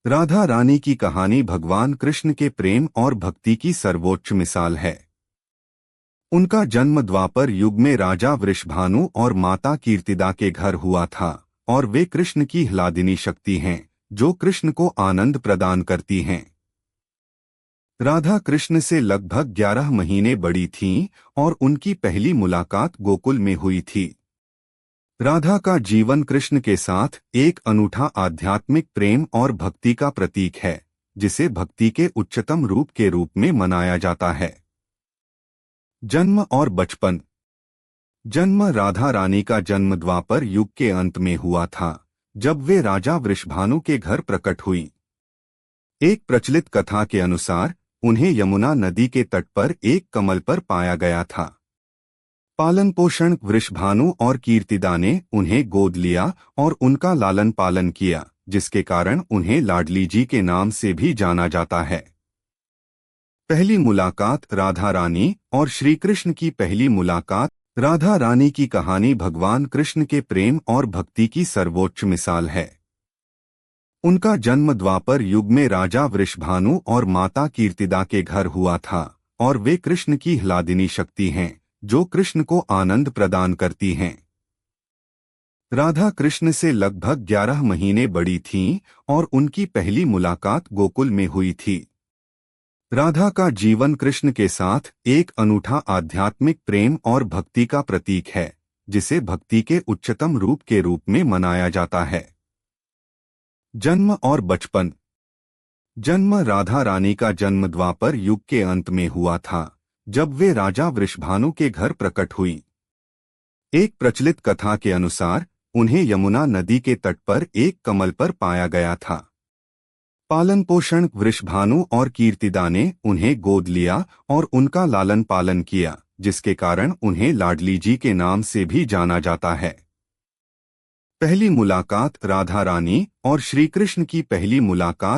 राधा रानी की कहानी भगवान कृष्ण के प्रेम और भक्ति की सर्वोच्च मिसाल है। उनका जन्म द्वापर युग में राजा वृषभानु और माता कीर्तिदा के घर हुआ था और वे कृष्ण की ह्लादिनी शक्ति हैं, जो कृष्ण को आनंद प्रदान करती हैं। राधा कृष्ण से लगभग 11 महीने बड़ी थीं और उनकी पहली मुलाकात गोकुल में हुई थी। राधा का जीवन कृष्ण के साथ एक अनूठा आध्यात्मिक प्रेम और भक्ति का प्रतीक है, जिसे भक्ति के उच्चतम रूप के रूप में मनाया जाता है। जन्म और बचपन। जन्म। राधा रानी का जन्म द्वापर युग के अंत में हुआ था, जब वे राजा वृषभानु के घर प्रकट हुई। एक प्रचलित कथा के अनुसार उन्हें यमुना नदी के तट पर एक कमल पर पाया गया था। पालन पोषण। वृषभानु और कीर्तिदा ने उन्हें गोद लिया और उनका लालन पालन किया, जिसके कारण उन्हें लाडली जी के नाम से भी जाना जाता है। पहली मुलाकात। राधा रानी और श्री कृष्ण की पहली मुलाकात। राधा रानी की कहानी भगवान कृष्ण के प्रेम और भक्ति की सर्वोच्च मिसाल है। उनका जन्म द्वापर युग में राजा वृषभानु और माता कीर्तिदा के घर हुआ था और वे कृष्ण की ह्लादिनी शक्ति हैं, जो कृष्ण को आनंद प्रदान करती हैं। राधा कृष्ण से लगभग 11 महीने बड़ी थीं और उनकी पहली मुलाकात गोकुल में हुई थी। राधा का जीवन कृष्ण के साथ एक अनूठा आध्यात्मिक प्रेम और भक्ति का प्रतीक है, जिसे भक्ति के उच्चतम रूप के रूप में मनाया जाता है। जन्म और बचपन। जन्म। राधा रानी का जन्म द्वापर युग के अंत में हुआ था, जब वे राजा वृषभानु के घर प्रकट हुई। एक प्रचलित कथा के अनुसार उन्हें यमुना नदी के तट पर एक कमल पर पाया गया था। पालन पोषण। वृषभानु और कीर्तिदा ने उन्हें गोद लिया और उनका लालन पालन किया, जिसके कारण उन्हें लाडली जी के नाम से भी जाना जाता है। पहली मुलाकात। राधा रानी और श्री कृष्ण की पहली मुलाकात।